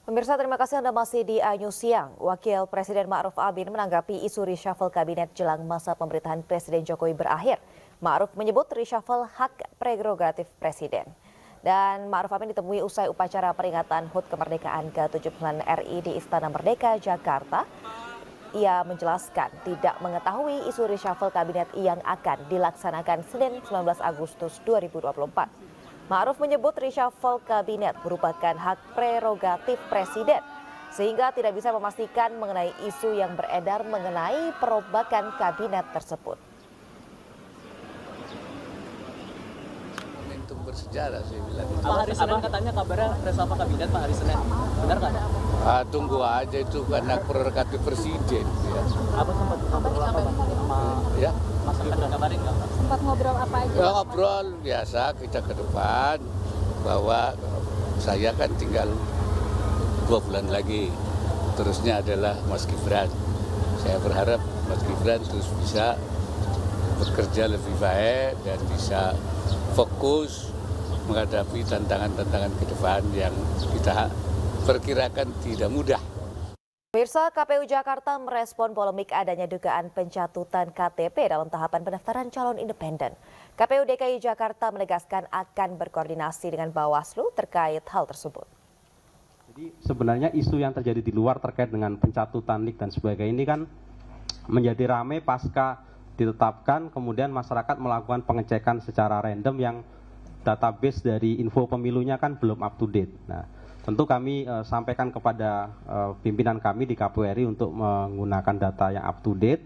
Pemirsa, terima kasih Anda masih di iNews Siang. Wakil Presiden Ma'ruf Amin menanggapi isu reshuffle kabinet jelang masa pemerintahan Presiden Jokowi berakhir. Ma'ruf menyebut reshuffle hak prerogatif Presiden. Dan Ma'ruf Amin ditemui usai upacara peringatan HUT kemerdekaan ke-79 RI di Istana Merdeka, Jakarta. Ia menjelaskan tidak mengetahui isu reshuffle kabinet yang akan dilaksanakan Senin 19 Agustus 2024. Ma'ruf menyebut reshuffle kabinet merupakan hak prerogatif presiden, sehingga tidak bisa memastikan mengenai isu yang beredar mengenai perombakan kabinet tersebut. Momentum bersejarah saya bilang. Pak, hari Senin katanya kabarnya reshuffle kabinet Pak hari Senin. Benar nggak? Tunggu aja itu kan hak prerogatif presiden. Ya. Apa sempat ngobrol apa Pak? Sama Ya. Mas Gibran kabarin nggak? Sempat ngobrol apa aja? Ya, ngobrol biasa kita ke depan bahwa saya kan tinggal 2 bulan lagi. Terusnya adalah Mas Gibran. Saya berharap Mas Gibran terus bisa bekerja lebih baik dan bisa fokus menghadapi tantangan-tantangan ke depan yang kita perkirakan tidak mudah. Pemirsa, KPU Jakarta merespon polemik adanya dugaan pencatutan KTP dalam tahapan pendaftaran calon independen. KPU DKI Jakarta menegaskan akan berkoordinasi dengan Bawaslu terkait hal tersebut. Jadi sebenarnya isu yang terjadi di luar terkait dengan pencatutan NIK dan sebagainya ini kan menjadi ramai pasca ditetapkan, kemudian masyarakat melakukan pengecekan secara random yang database dari info pemilunya kan belum up to date. Nah, tentu kami sampaikan kepada pimpinan kami di KPU RI untuk menggunakan data yang up to date.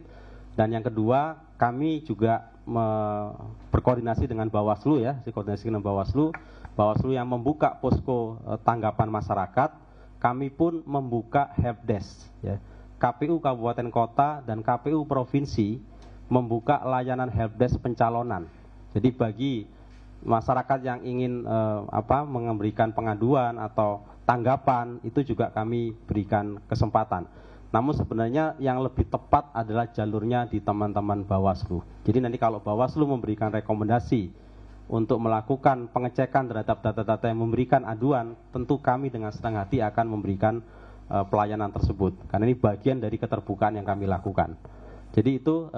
Dan yang kedua, kami juga berkoordinasi dengan Bawaslu ya, koordinasi dengan Bawaslu yang membuka posko tanggapan masyarakat. Kami pun membuka helpdesk ya. KPU Kabupaten Kota dan KPU Provinsi membuka layanan helpdesk pencalonan. Jadi bagi masyarakat yang ingin memberikan pengaduan atau tanggapan itu juga kami berikan kesempatan. Namun sebenarnya yang lebih tepat adalah jalurnya di teman-teman Bawaslu. Jadi nanti kalau Bawaslu memberikan rekomendasi untuk melakukan pengecekan terhadap data-data yang memberikan aduan, tentu kami dengan senang hati akan memberikan pelayanan tersebut. Karena ini bagian dari keterbukaan yang kami lakukan. Jadi itu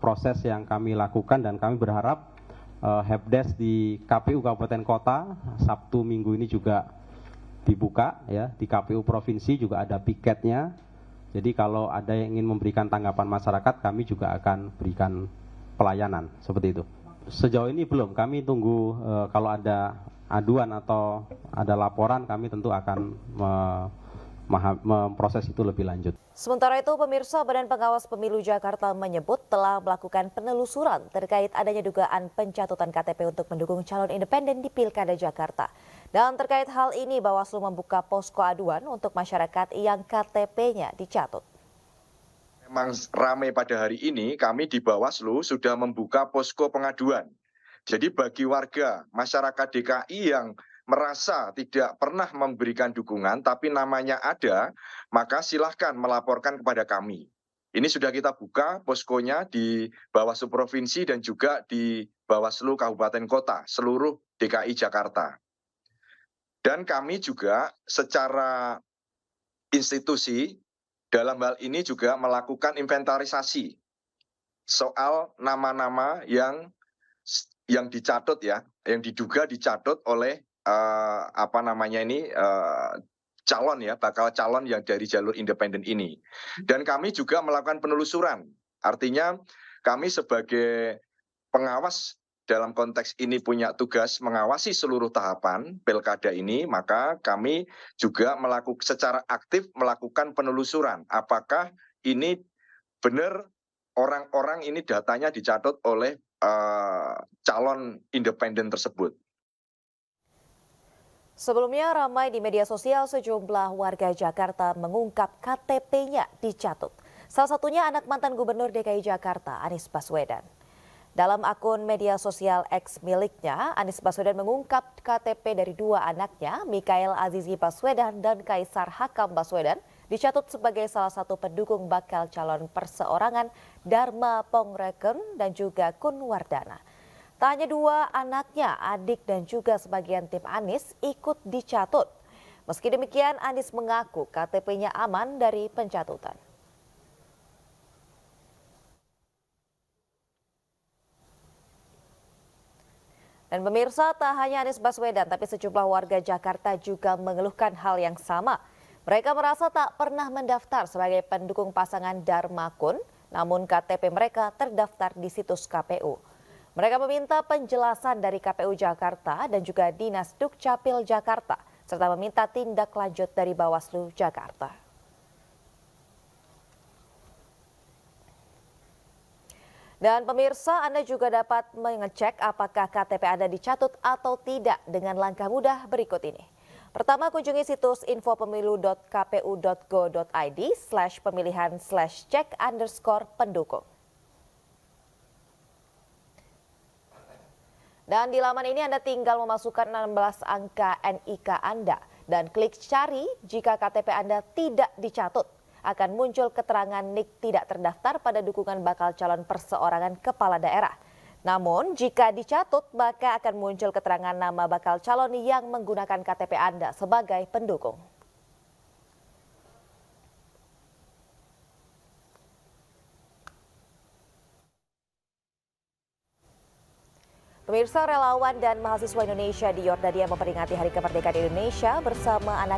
proses yang kami lakukan dan kami berharap helpdesk di KPU Kabupaten Kota Sabtu Minggu ini juga dibuka ya, di KPU Provinsi juga ada piketnya. Jadi kalau ada yang ingin memberikan tanggapan masyarakat, kami juga akan berikan pelayanan seperti itu. Sejauh ini belum, kami tunggu kalau ada aduan atau ada laporan, kami tentu akan memproses itu lebih lanjut. Sementara itu, pemirsa, Badan Pengawas Pemilu Jakarta menyebut telah melakukan penelusuran terkait adanya dugaan pencatutan KTP untuk mendukung calon independen di Pilkada Jakarta. Dan terkait hal ini, Bawaslu membuka posko aduan untuk masyarakat yang KTP-nya dicatut. Memang ramai pada hari ini, kami di Bawaslu sudah membuka posko pengaduan. Jadi bagi warga masyarakat DKI yang merasa tidak pernah memberikan dukungan tapi namanya ada, maka silahkan melaporkan kepada kami. Ini sudah kita buka poskonya di Bawaslu Provinsi dan juga di Bawaslu Kabupaten Kota, seluruh DKI Jakarta. Dan kami juga secara institusi dalam hal ini juga melakukan inventarisasi soal nama-nama yang dicatut ya, yang diduga dicatut oleh calon ya, bakal calon yang dari jalur independen ini. Dan kami juga melakukan penelusuran. Artinya kami sebagai pengawas dalam konteks ini punya tugas mengawasi seluruh tahapan pilkada ini, maka kami juga secara aktif melakukan penelusuran. Apakah ini benar orang-orang ini datanya dicatut oleh calon independen tersebut. Sebelumnya ramai di media sosial sejumlah warga Jakarta mengungkap KTP-nya dicatut. Salah satunya anak mantan Gubernur DKI Jakarta, Anies Baswedan. Dalam akun media sosial X miliknya, Anies Baswedan mengungkap KTP dari 2 anaknya, Mikael Azizi Baswedan dan Kaisar Hakam Baswedan, dicatut sebagai salah satu pendukung bakal calon perseorangan Dharma Pongreken dan juga Kun Wardana. Tak hanya 2 anaknya, adik dan juga sebagian tim Anies ikut dicatut. Meski demikian, Anies mengaku KTP-nya aman dari pencatutan. Dan pemirsa, tak hanya Anies Baswedan, tapi sejumlah warga Jakarta juga mengeluhkan hal yang sama. Mereka merasa tak pernah mendaftar sebagai pendukung pasangan Dharma Kun, namun KTP mereka terdaftar di situs KPU. Mereka meminta penjelasan dari KPU Jakarta dan juga Dinas Dukcapil Jakarta, serta meminta tindak lanjut dari Bawaslu Jakarta. Dan pemirsa, Anda juga dapat mengecek apakah KTP Anda dicatut atau tidak dengan langkah mudah berikut ini. Pertama, kunjungi situs infopemilu.kpu.go.id/pemilihan/cek_pendukung. Dan di laman ini Anda tinggal memasukkan 16 angka NIK Anda dan klik cari jika KTP Anda tidak dicatut. Akan muncul keterangan NIK tidak terdaftar pada dukungan bakal calon perseorangan kepala daerah. Namun jika dicatut maka akan muncul keterangan nama bakal calon yang menggunakan KTP Anda sebagai pendukung. Pemirsa, relawan dan mahasiswa Indonesia di Yordania memperingati Hari Kemerdekaan Indonesia bersama anak